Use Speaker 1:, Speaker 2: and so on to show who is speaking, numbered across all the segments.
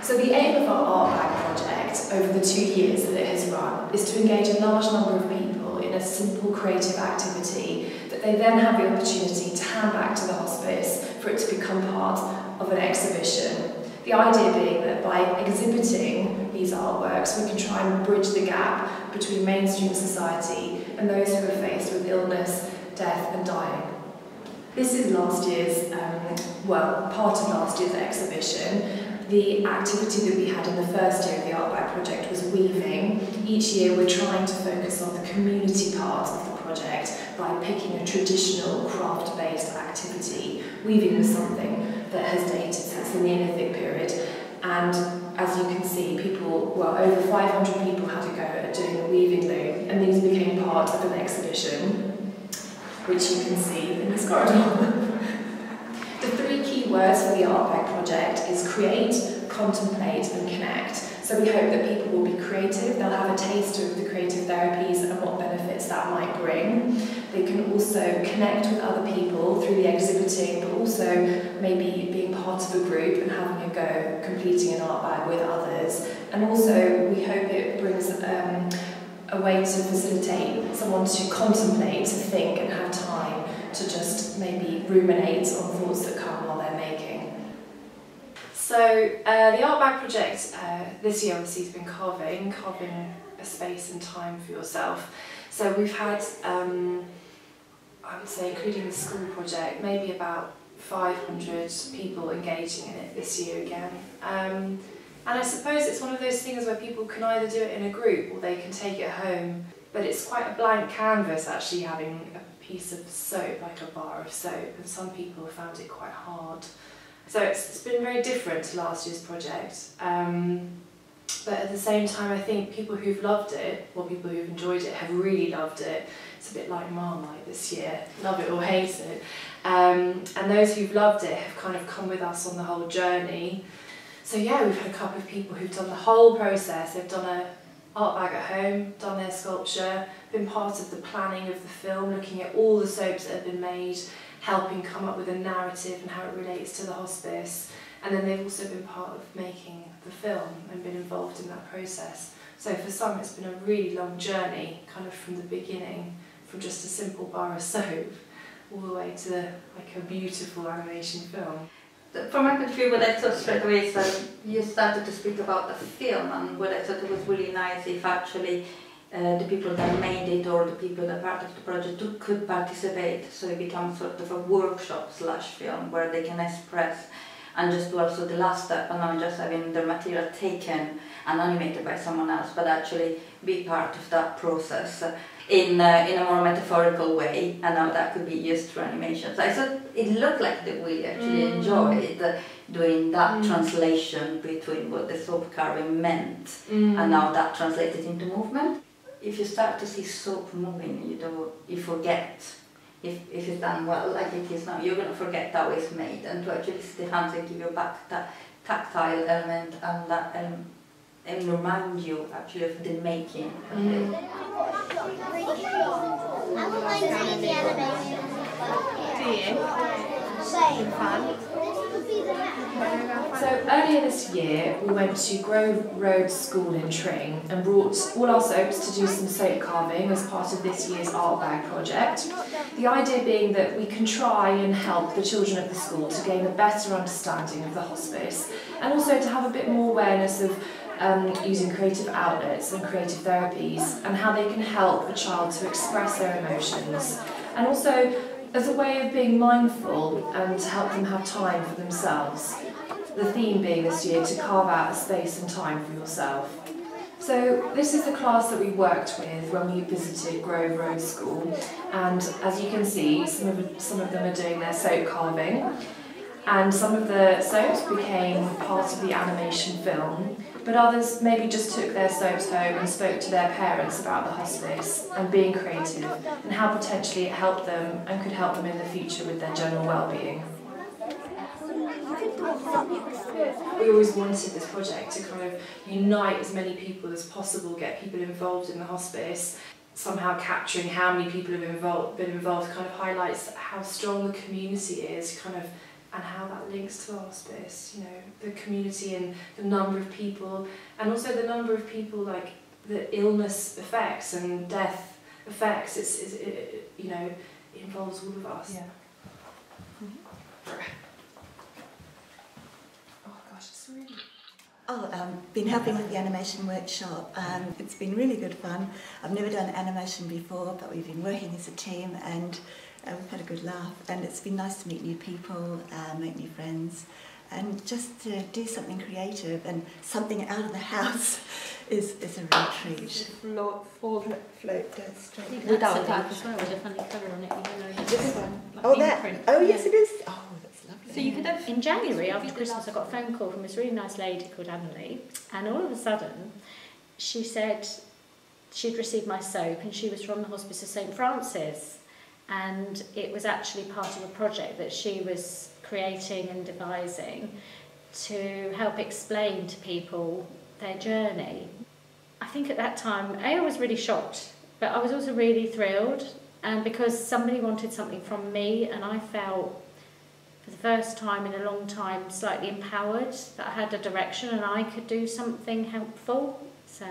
Speaker 1: So the aim of our art bag project over the 2 years that it has run is to engage a large number of people in a simple creative activity that they then have the opportunity to hand back to the hospice for it to become part of an exhibition. The idea being that by exhibiting these artworks we can try and bridge the gap between mainstream society and those who are faced with illness, death and dying. This is last year's, part of last year's exhibition. The activity that we had in the first year of the Art Bag project was weaving. Each year we're trying to focus on the community part of the project by picking a traditional craft-based activity. Weaving was something that has dated since the Neolithic period, and as you can see, over 500 people had a go at doing a weaving loom, and these became part of an exhibition, which you can see in this corridor. The 3 key words for the Art Bag project is create, contemplate and connect. So we hope that people will be creative, they'll have a taste of the creative therapies and what benefits that might bring. They can also connect with other people through the exhibiting, but also maybe being part of a group and having a go, completing an art bag with others. And also we hope it brings a way to facilitate someone to contemplate, to think and have time to just maybe ruminate on thoughts that come while they're making. So the Art Bag project this year obviously has been carving a space and time for yourself. So we've had, I would say including the school project, maybe about 500 people engaging in it this year again. And I suppose it's one of those things where people can either do it in a group or they can take it home. But it's quite a blank canvas actually having a piece of soap, like a bar of soap, and some people have found it quite hard. So it's been very different to last year's project. But at the same time I think people who've loved it, or people who've enjoyed it, have really loved it. It's a bit like Marmite this year, love it or hate it. And those who've loved it have kind of come with us on the whole journey. So yeah, we've had a couple of people who've done the whole process. They've done an art bag at home, done their sculpture, been part of the planning of the film, looking at all the soaps that have been made, helping come up with a narrative and how it relates to the hospice. And then they've also been part of making the film and been involved in that process. So for some it's been a really long journey, kind of from the beginning, from just a simple bar of soap, all the way to like a beautiful animation film.
Speaker 2: From my point of view, what I thought straight away is that you started to speak about the film, and what I thought it was really nice if actually the people that made it or the people that are part of the project could participate, so it becomes sort of a workshop / film where they can express and just do also the last step and not just having their material taken and animated by someone else, but actually be part of that process in a more metaphorical way, and now that could be used for animations. I thought it looked like they really actually enjoyed doing that translation between what the soap carving meant and now that translated into movement. If you start to see soap moving, you forget. If it's done well, like it is now, you're going to forget how it's made, and to actually see the hands and give you back that tactile element and that and remind you actually of the making of it.
Speaker 3: I would like to see the animation.
Speaker 1: Do you?
Speaker 3: Same.
Speaker 1: Fun. So earlier this year we went to Grove Road School in Tring and brought all our soaps to do some soap carving as part of this year's art bag project. The idea being that we can try and help the children at the school to gain a better understanding of the hospice, and also to have a bit more awareness of using creative outlets and creative therapies and how they can help a child to express their emotions, and also as a way of being mindful and to help them have time for themselves. The theme being this year to carve out a space and time for yourself. So this is the class that we worked with when we visited Grove Road School, and as you can see, some of them are doing their soap carving, and some of the soaps became part of the animation film, but others maybe just took their soaps home and spoke to their parents about the hospice and being creative and how potentially it helped them and could help them in the future with their general well-being. We always wanted this project to kind of unite as many people as possible, get people involved in the hospice. Somehow capturing how many people have been involved kind of highlights how strong the community is, kind of and how that links to hospice, you know, the community and the number of people, and also the number of people, like the illness effects and death effects. It you know, it involves all of us.
Speaker 4: Yeah.
Speaker 1: Oh gosh, it's really...
Speaker 4: Been helping with the animation workshop. It's been really good fun. I've never done animation before, but we've been working as a team, and we've had a good laugh. And it's been nice to meet new people, make new friends, and just to do something creative and something out of the house is a real treat. Float straight.
Speaker 5: Without that as well, with a funny colour on it, you know.
Speaker 4: This one.
Speaker 5: Like
Speaker 4: Oh, that.
Speaker 5: print.
Speaker 4: Oh, yes, it is. Oh, that's lovely.
Speaker 5: So you could have, in January after Christmas, I got a phone call from this really nice lady called Annalie, and all of a sudden she said she'd received my soap and she was from the Hospice of St Francis, and it was actually part of a project that she was creating and devising to help explain to people their journey. I think at that time, I was really shocked, but I was also really thrilled, and because somebody wanted something from me, and I felt for the first time in a long time slightly empowered that I had a direction and I could do something helpful. So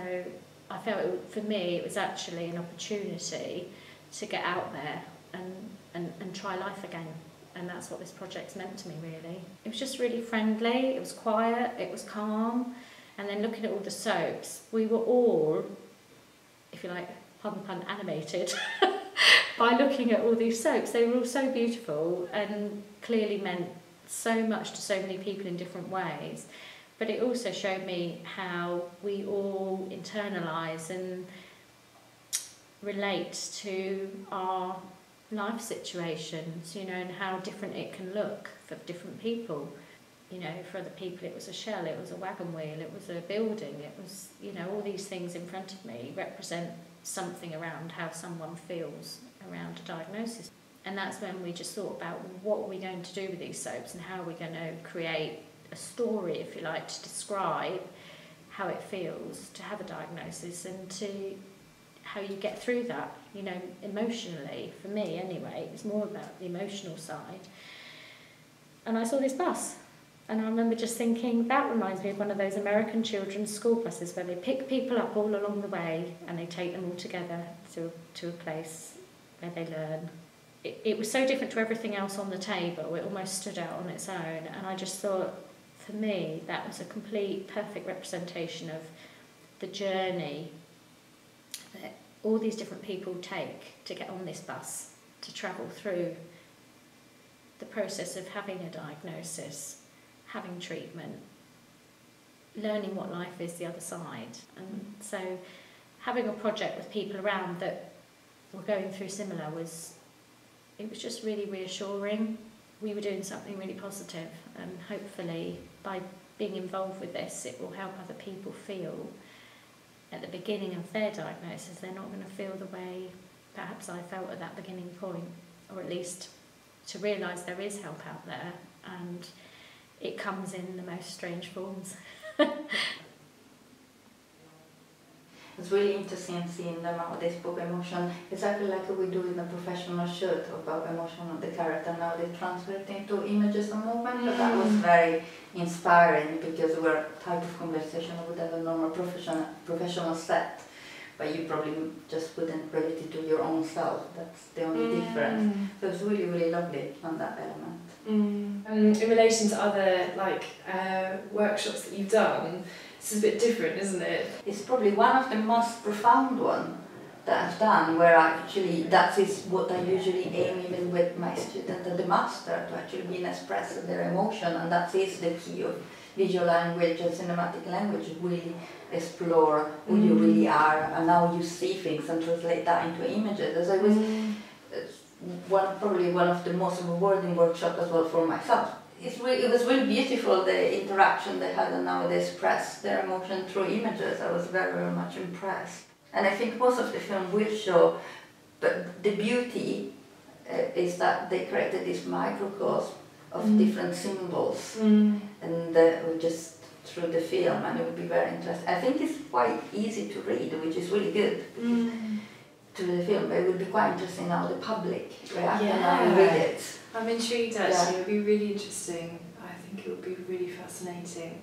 Speaker 5: I felt for me it was actually an opportunity to get out there and try life again. And that's what this project's meant to me, really. It was just really friendly, it was quiet, it was calm. And then looking at all the soaps, we were all, if you like, pardon the pun, animated by looking at all these soaps. They were all so beautiful and clearly meant so much to so many people in different ways. But it also showed me how we all internalise and relate to our life situations, you know, and how different it can look for different people. You know, for other people it was a shell, it was a wagon wheel, it was a building, it was, you know, all these things in front of me represent something around how someone feels around a diagnosis. And that's when we just thought about what are we going to do with these soaps and how are we going to create a story, if you like, to describe how it feels to have a diagnosis and to how you get through that, you know, emotionally. For me anyway, it's more about the emotional side. And I saw this bus, and I remember just thinking, that reminds me of one of those American children's school buses where they pick people up all along the way and they take them all together to a place where they learn. It was so different to everything else on the table, it almost stood out on its own, and I just thought, for me, that was a complete, perfect representation of the journey that all these different people take to get on this bus, to travel through the process of having a diagnosis, having treatment, learning what life is the other side. And so having a project with people around that were going through similar was just really reassuring. We were doing something really positive, and hopefully by being involved with this it will help other people feel at the beginning of their diagnosis they're not going to feel the way perhaps I felt at that beginning point, or at least to realise there is help out there and it comes in the most strange forms.
Speaker 2: It's really interesting seeing them out this book, emotion, exactly like we do in a professional shoot about emotion of the character. Now they translate into images and movement, but that was very inspiring because we're type of conversation I would have a normal professional set, but you probably just wouldn't relate it to your own self. That's the only difference. So it's really, really lovely on that element.
Speaker 1: In relation to other workshops that you've done, this is a bit different, isn't it?
Speaker 2: It's probably one of the most profound one that I've done, where actually that is what I usually aim even with my student at the master, to actually be express their emotion, and that is the key of visual language and cinematic language, really explore who you really are and how you see things and translate that into images. As I was probably one of the most rewarding workshops as well for myself. It was really beautiful, the interaction they had and how they expressed their emotion through images. I was very, very much impressed. And I think most of the film will show, but the beauty is that they created this microcosm of different symbols, and just through the film, and it would be very interesting. I think it's quite easy to read, which is really good. to the film, but it would be quite interesting how the public react when
Speaker 1: Yeah.
Speaker 2: I read it.
Speaker 1: I'm intrigued actually, it would be really interesting. I think it would be really fascinating.